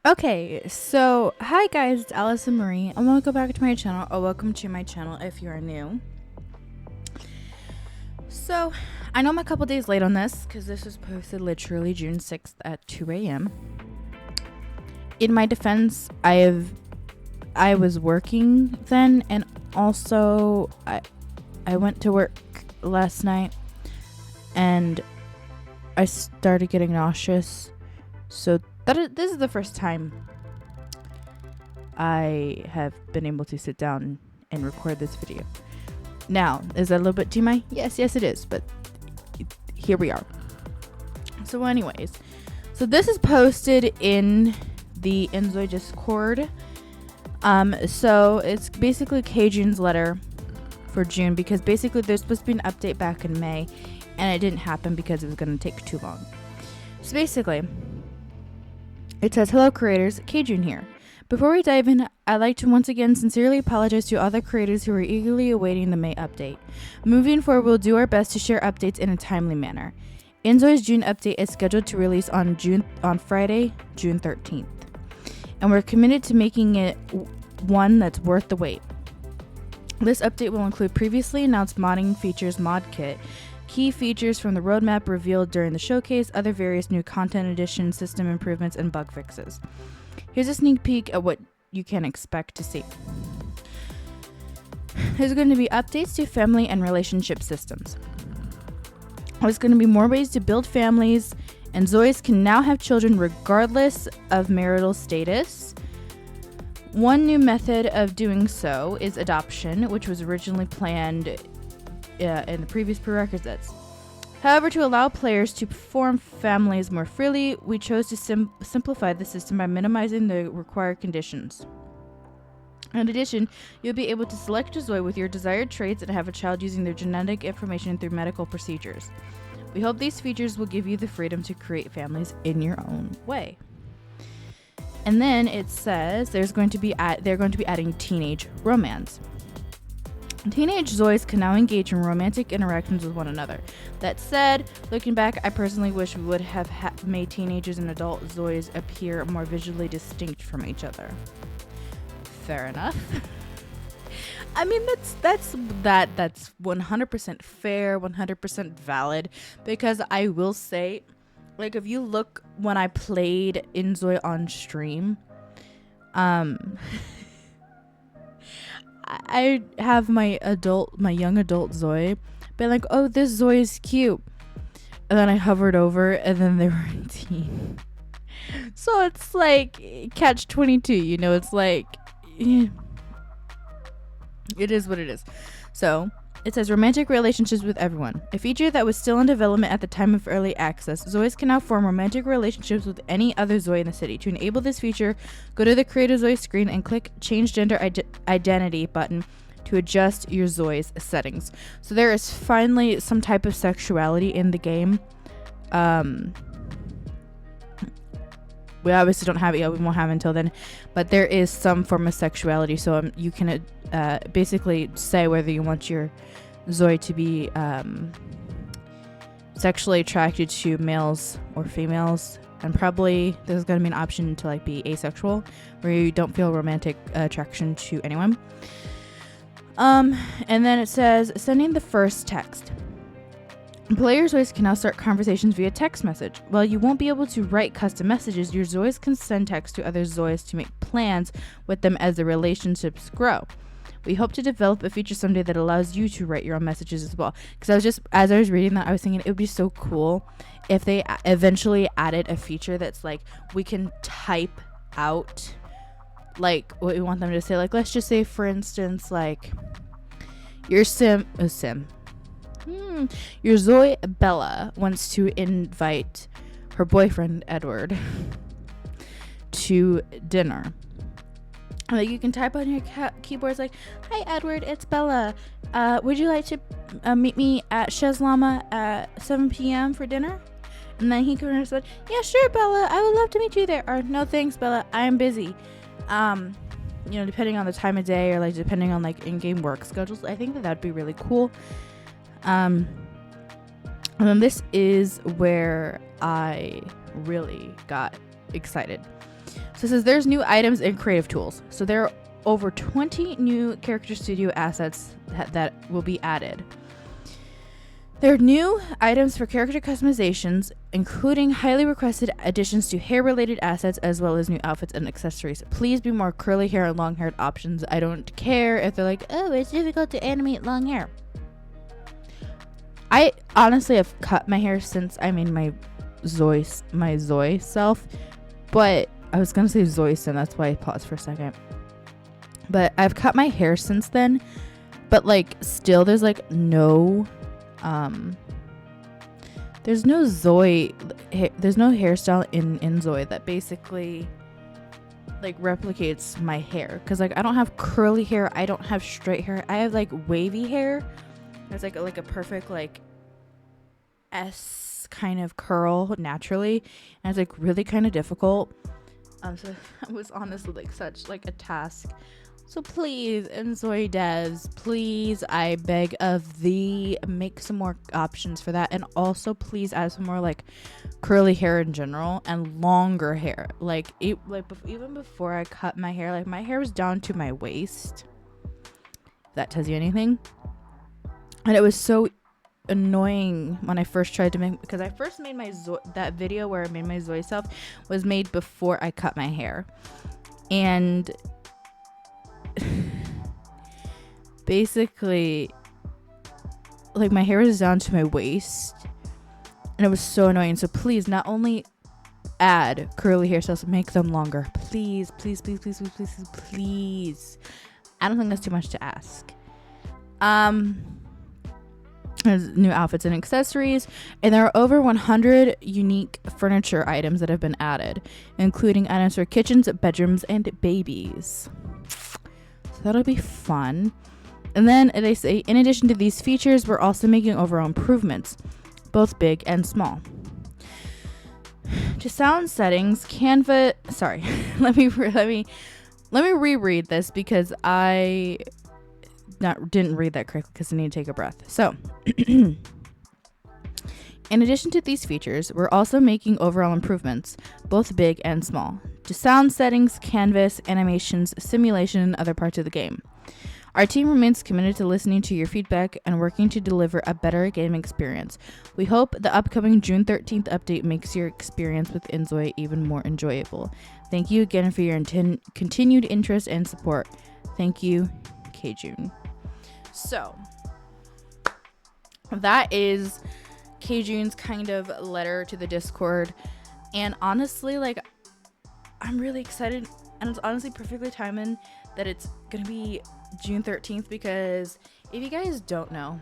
Okay, so hi guys, it's Allison Marie, and welcome back to my channel, or welcome to my channel if you are new. So, I know I'm a couple days late on this, because this was posted literally June 6th at 2 a.m. In my defense, I was working then, and also I went to work last night, and I started getting nauseous, so this is the first time I have been able to sit down and record this video. Now, is that a little bit too much? Yes, it is, but here we are. So anyways, so this is posted in the inZOI Discord. So it's basically K-June's letter for June, because basically there's supposed to be an update back in May, and it didn't happen because it was going to take too long. So basically, it says, "Hello creators, K-June here. Before we dive in, I'd like to once again sincerely apologize to all the creators who are eagerly awaiting the May update. Moving forward, we'll do our best to share updates in a timely manner. inZOI's June update is scheduled to release on Friday, June 13th. And we're committed to making it one that's worth the wait. This update will include previously announced modding features mod kit, key features from the roadmap revealed during the showcase, other various new content additions, system improvements, and bug fixes. Here's a sneak peek at what you can expect to see. There's going to be updates to family and relationship systems. There's going to be more ways to build families, and Zois can now have children regardless of marital status. One new method of doing so is adoption, which was originally planned in the previous prerequisites. However, to allow players to form families more freely, we chose to simplify the system by minimizing the required conditions. In addition, you'll be able to select a Zoi with your desired traits and have a child using their genetic information through medical procedures. We hope these features will give you the freedom to create families in your own way." And then it says they're going to be adding teenage romance. Teenage Zois can now engage in romantic interactions with one another. That said, looking back, I personally wish we would have made teenagers and adult Zois appear more visually distinct from each other. Fair enough. I mean, that's 100% fair, 100% valid, because I will say, like, if you look when I played inZOI on stream, I have my young adult Zoi be like, "Oh, this Zoi is cute," and then I hovered over, and then they were a teen. So it's like catch 22, you know. It's like, yeah, it is what it is. So it says romantic relationships with everyone, a feature that was still in development at the time of early access. Zois can now form romantic relationships with any other Zoi in the city. To enable this feature, go to the Creator Zoi screen and click Change Gender Identity button to adjust your Zoi's settings. So there is finally some type of sexuality in the game. We obviously don't have it yet. We won't have it until then. But there is some form of sexuality. So you can basically say whether you want your Zoi to be sexually attracted to males or females. And probably there's going to be an option to like be asexual, where you don't feel romantic attraction to anyone. And then it says sending the first text. Players' Zois can now start conversations via text message. While you won't be able to write custom messages, your Zois can send text to other Zois to make plans with them as the relationships grow. We hope to develop a feature someday that allows you to write your own messages as well. Because as I was reading that, I was thinking it would be so cool if they eventually added a feature that's like, we can type out like what we want them to say. Like, let's just say, for instance, like your your Zoi Bella wants to invite her boyfriend Edward to dinner. Like, you can type on your keyboards like, "Hi Edward, it's Bella. Would you like to meet me at Chez Llama at 7 p.m. for dinner?" And then he can respond, "Yeah, sure, Bella. I would love to meet you there." Or, "No, thanks, Bella. I am busy." Depending on the time of day, or like depending on like in-game work schedules, I think that'd be really cool. And then this is where I really got excited. So it says there's new items and creative tools. So there are over 20 new Character Studio assets that will be added. There are new items for character customizations, including highly requested additions to hair-related assets, as well as new outfits and accessories. Please be more curly hair and long-haired options. I don't care if they're like, oh, it's difficult to animate long hair. I honestly have cut my hair since I made my ZOI self, but I was gonna say Zoyson, that's why I paused for a second. But I've cut my hair since then, but like still there's like no there's no hairstyle in inZOI that basically like replicates my hair, because like I don't have curly hair, I don't have straight hair, I have like wavy hair. It's like a perfect like S kind of curl naturally, and it's like really kind of difficult. So it was honestly like such like a task. So please, inZOI devs, please, I beg of thee, make some more options for that. And also please add some more like curly hair in general and longer hair. Even before I cut my hair, like my hair was down to my waist. If that tells you anything. And it was so annoying when I first tried to make, because I first made that video where I made my ZOI self was made before I cut my hair. And basically like my hair was down to my waist and it was so annoying. So please, not only add curly hairstyles, make them longer, please. I don't think that's too much to ask. There's new outfits and accessories, and there are over 100 unique furniture items that have been added, including items for kitchens, bedrooms, and babies. So that'll be fun. And then they say, in addition to these features, we're also making overall improvements, both big and small. To sound settings, Canva. Sorry, let me reread this because I didn't read that correctly because I need to take a breath. So, in addition to these features, we're also making overall improvements, both big and small, to sound settings, canvas, animations, simulation, and other parts of the game. Our team remains committed to listening to your feedback and working to deliver a better game experience. We hope the upcoming June 13th update makes your experience with inZOI even more enjoyable. Thank you again for your continued interest and support. Thank you, K-June. So, that is K-June's kind of letter to the Discord. And honestly, like, I'm really excited. And it's honestly perfectly timing that it's going to be June 13th, because if you guys don't know,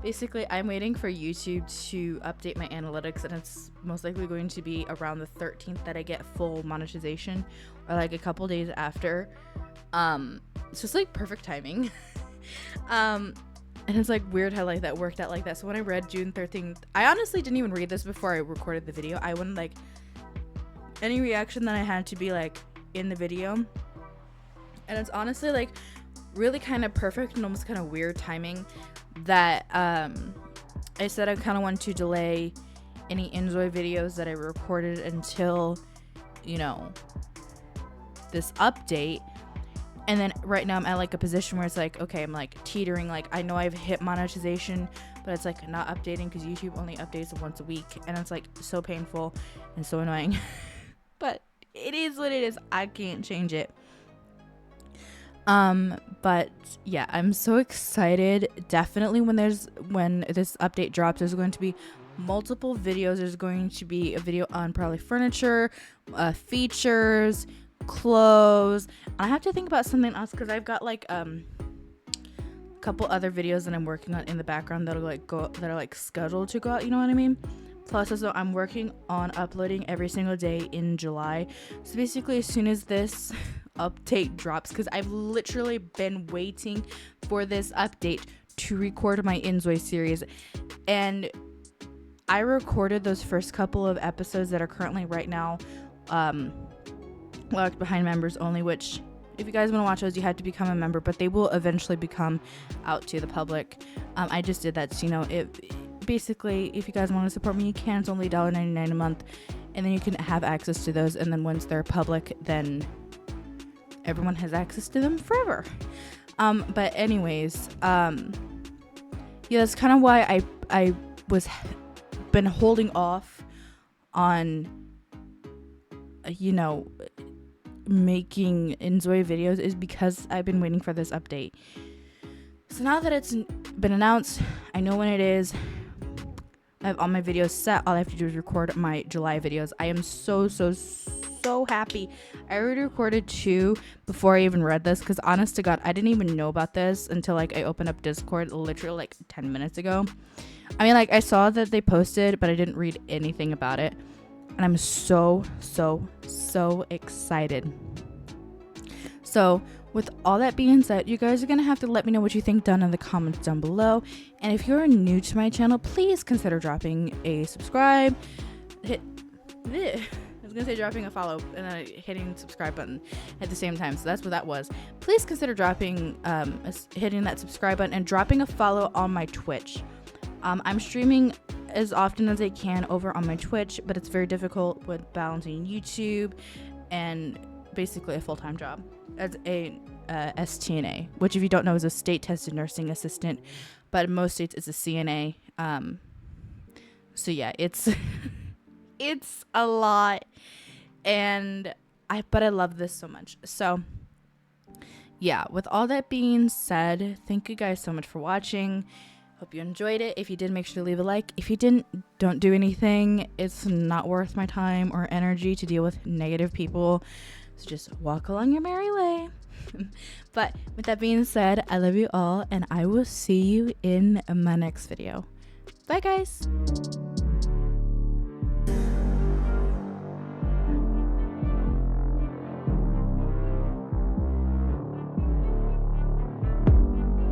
basically I'm waiting for YouTube to update my analytics, and it's most likely going to be around the 13th that I get full monetization, or like a couple days after. It's just like perfect timing. And it's like weird how like that worked out like that. So when I read June 13th, I honestly didn't even read this before I recorded the video. I wouldn't like any reaction that I had to be like in the video. And it's honestly like really kind of perfect and almost kind of weird timing that I said I kind of want to delay any inZOI videos that I recorded until, you know, this update. And then right now I'm at like a position where it's like, okay, I'm like teetering, like I know I've hit monetization, but it's like not updating because YouTube only updates once a week, and it's like so painful and so annoying. But it is what it is. I can't change it. But yeah, I'm so excited. Definitely when this update drops, there's going to be multiple videos. There's going to be a video on probably furniture, features, clothes. I have to think about something else because I've got like a couple other videos that I'm working on in the background that are like scheduled to go out, you know what I mean? Plus also I'm working on uploading every single day in July. So basically as soon as this update drops, because I've literally been waiting for this update to record my inZOI series, and I recorded those first couple of episodes that are currently right now locked behind members only, which if you guys want to watch those, you have to become a member, but they will eventually become out to the public. I just did that, so you know, basically if you guys want to support me, you can. It's only $1.99 a month, and then you can have access to those, and then once they're public, then everyone has access to them forever. But anyways, yeah, that's kind of why I was been holding off on making inZOI videos, is because I've been waiting for this update. So now that it's been announced, I know when it is. I have all my videos set. All I have to do is record my July videos. I am so happy. I already recorded 2 before I even read this, because honest to God, I didn't even know about this until like I opened up Discord literally like 10 minutes ago. I mean, like, I saw that they posted, but I didn't read anything about it. And I'm so excited. So with all that being said, you guys are going to have to let me know what you think down in the comments down below. And if you're new to my channel, please consider dropping a subscribe. Dropping a follow and then hitting the subscribe button at the same time. So that's what that was. Please consider dropping, hitting that subscribe button and dropping a follow on my Twitch. I'm streaming as often as I can over on my Twitch, but it's very difficult with balancing YouTube and basically a full-time job as a STNA, which, if you don't know, is a state tested nursing assistant, but in most states it's a CNA. So yeah, it's it's a lot, but I love this so much. So yeah, with all that being said, thank you guys so much for watching. Hope you enjoyed it. If you did, make sure to leave a like. If you didn't, don't do anything. It's not worth my time or energy to deal with negative people. So just walk along your merry way. But with that being said, I love you all, and I will see you in my next video. Bye, guys.